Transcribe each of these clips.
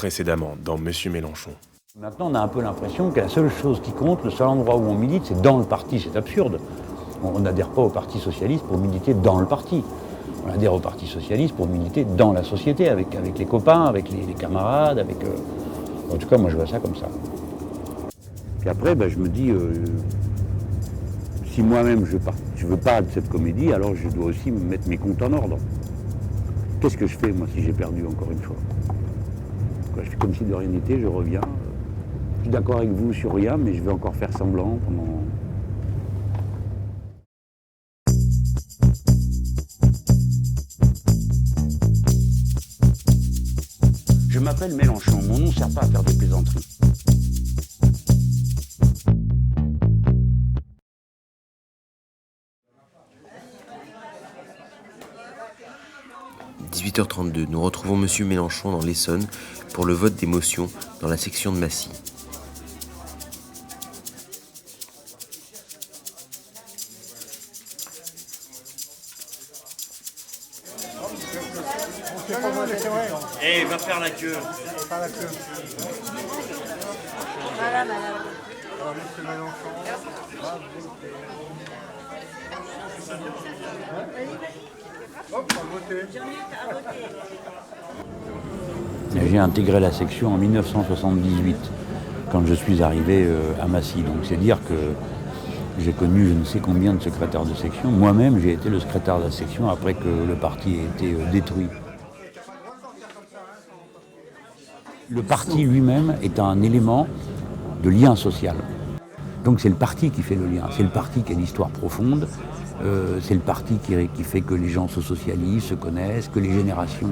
Précédemment, dans Monsieur Mélenchon. Maintenant, on a un peu l'impression que la seule chose qui compte, le seul endroit où on milite, c'est dans le parti. C'est absurde. On n'adhère pas au Parti socialiste pour militer dans le parti. On adhère au Parti socialiste pour militer dans la société, avec les copains, avec les camarades, avec... En tout cas, moi, je vois ça comme ça. Puis après, je me dis, si moi-même je veux pas de cette comédie, alors je dois aussi me mettre mes comptes en ordre. Qu'est-ce que je fais, moi, si j'ai perdu encore une fois? Je fais comme si de rien n'était, je reviens. Je suis d'accord avec vous sur rien, mais je vais encore faire semblant pendant... Je m'appelle Mélenchon, mon nom ne sert pas à faire des plaisanteries. « 18h32, nous retrouvons Monsieur Mélenchon dans l'Essonne pour le vote des motions dans la section de Massy. Eh, va faire la queue. Voilà, madame. Monsieur Mélenchon. Hop, à voter. J'ai intégré la section en 1978, quand je suis arrivé à Massy. Donc c'est dire que j'ai connu je ne sais combien de secrétaires de section. Moi-même, j'ai été le secrétaire de la section après que le parti ait été détruit. Le parti lui-même est un élément de lien social. Donc c'est le parti qui fait le lien, c'est le parti qui a l'histoire profonde, c'est le parti qui fait que les gens se socialisent, se connaissent, que les générations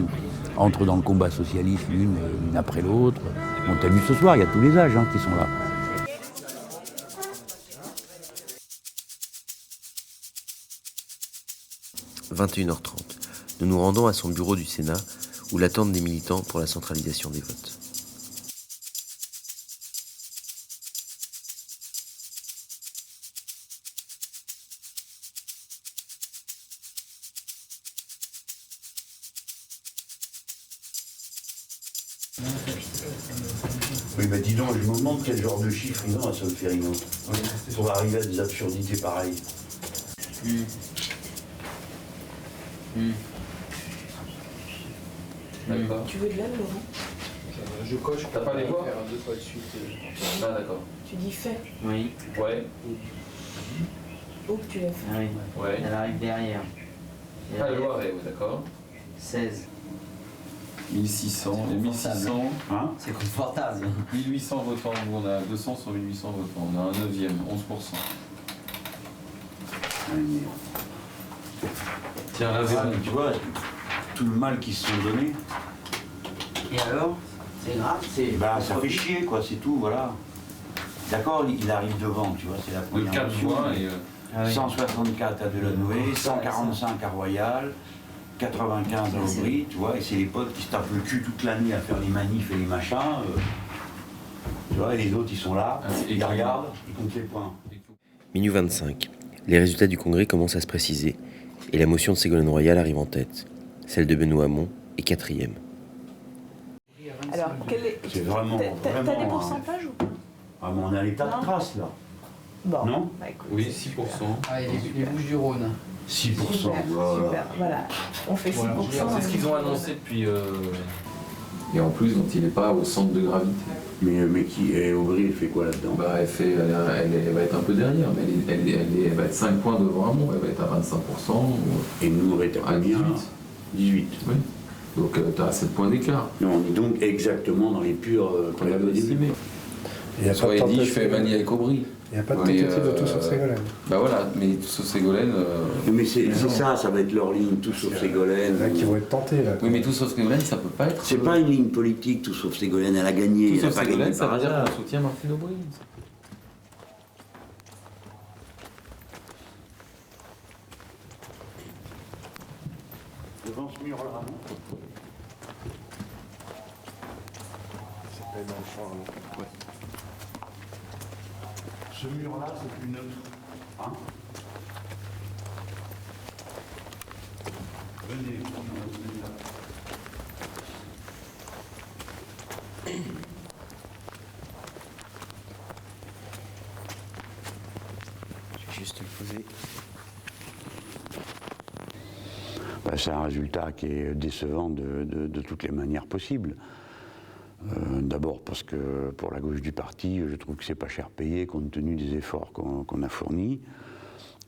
entrent dans le combat socialiste l'une après l'autre. On t'a vu ce soir, il y a tous les âges qui sont là. « 21h30, nous nous rendons à son bureau du Sénat où l'attendent des militants pour la centralisation des votes. Oui, mais dis donc, je me demande quel genre de chiffres ils ont à Solferino pour arriver à des absurdités pareilles. D'accord. Tu veux de l'aide, Laurent? Je coche. T'as pas les voix? Faire deux fois de suite. Ah d'accord. Tu dis fait. Oui. Ouais. Où que tu l'as fait? Ah oui. Ouais. Elle arrive derrière. Ah le Loiret, ouais, d'accord. 16. 1600 et 1600. Hein? C'est confortable. 1800 votants, nous on a 200 sur 1800 votants, on a un 9e, 11%. Tiens, là, Tu vois, tout le mal qu'ils se sont donné, Et alors? C'est grave, c'est. ça fait chier, quoi, c'est tout, voilà. D'accord, il arrive devant, tu vois, c'est la Le première 4 mesure, juin mais et... 164 à Delannoy, 145 à Royal, 95 à Aubry, tu vois, et c'est les potes qui se tapent le cul toute l'année à faire les manifs et les machins, tu vois, et les autres ils sont là, ils regardent, ils comptent les points. Minuit 25, les résultats du congrès commencent à se préciser et la motion de Ségolène Royal arrive en tête. Celle de Benoît Hamon est 4e. Alors, C'est vraiment, t'as des vraiment, pourcentages ou pas? Ah, mais on est à l'état de trace, là. Bon. Non? Bah, écoute, Oui, c'est 6%. Ah, et les Bouches du Rhône. 6%, Super, voilà. super, voilà. On fait 6%. C'est ce qu'ils ont annoncé depuis... Et en plus, donc il n'est pas au centre de gravité. Mais qui est Aubry, elle fait quoi là-dedans? Bah, elle va être un peu derrière, mais elle va être 5 points devant Hamon, elle va être à 25%. Et nous, on va être à À combien? 18. 18. Oui. Donc tu as 7 points d'écart. Non, on est donc exactement dans les purs qu'on avait au début. Il n'y a pas de dit, je tentative, fais Mani avec Aubry. il y a pas de tentative de tout sur Ségolène. Bah voilà, mais tout sauf Ségolène. Mais c'est ça, ça va être leur ligne, tout sauf Ségolène. Là, qui vont être tentés, là. Oui, mais tout sauf Ségolène, ça peut pas être. C'est pas une ligne politique, tout sauf Ségolène, elle a gagné, Tout elle n'a sauf pas gagné Ségolène, ça par veut dire hasard. qu'on soutient Martine Aubry. Devant ce mur-là, non? C'est Mélenchon, ouais. Ce mur-là, c'est plus neutre. Hein? Venez, venez là. Je vais juste le poser. C'est un résultat qui est décevant de toutes les manières possibles. D'abord parce que pour la gauche du parti, je trouve que c'est pas cher payé compte tenu des efforts qu'on a fournis,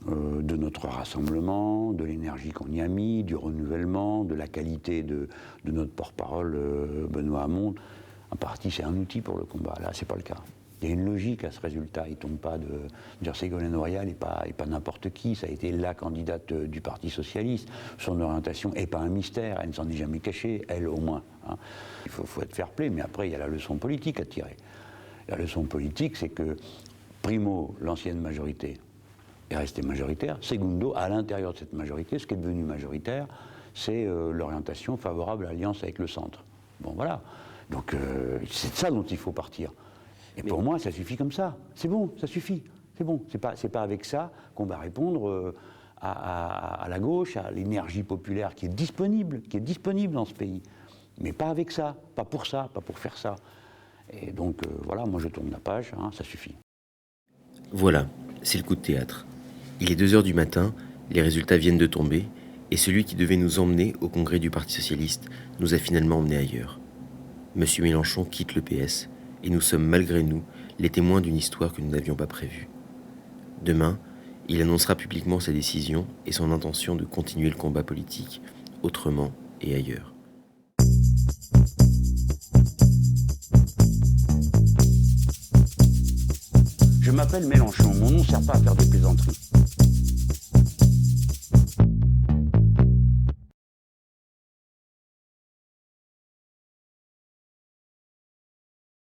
de notre rassemblement, de l'énergie qu'on y a mis, du renouvellement, de la qualité de notre porte-parole Benoît Hamon. Un parti, c'est un outil pour le combat. Là, c'est pas le cas. Il y a une logique à ce résultat. Il ne tombe pas de dire Ségolène Royal et pas n'importe qui. Ça a été la candidate du Parti socialiste. Son orientation n'est pas un mystère. Elle ne s'en est jamais cachée, elle au moins. Hein. Il faut être fair-play, mais après, il y a la leçon politique à tirer. La leçon politique, c'est que, primo, l'ancienne majorité est restée majoritaire. Secundo, à l'intérieur de cette majorité, ce qui est devenu majoritaire, c'est l'orientation favorable à l'alliance avec le centre. Bon, voilà. Donc, c'est de ça dont il faut partir. Et pour moi, ça suffit comme ça. C'est bon, ça suffit. C'est bon. C'est pas avec ça qu'on va répondre à la gauche, à l'énergie populaire qui est disponible dans ce pays. Mais pas avec ça, pas pour faire ça. Et donc, voilà, moi je tourne la page, hein, ça suffit. Voilà, c'est le coup de théâtre. Il est 2h du matin, les résultats viennent de tomber, et celui qui devait nous emmener au congrès du Parti socialiste nous a finalement emmenés ailleurs. Monsieur Mélenchon quitte le PS, et nous sommes malgré nous les témoins d'une histoire que nous n'avions pas prévue. Demain, il annoncera publiquement sa décision et son intention de continuer le combat politique, autrement et ailleurs. Je m'appelle Mélenchon, mon nom ne sert pas à faire des plaisanteries.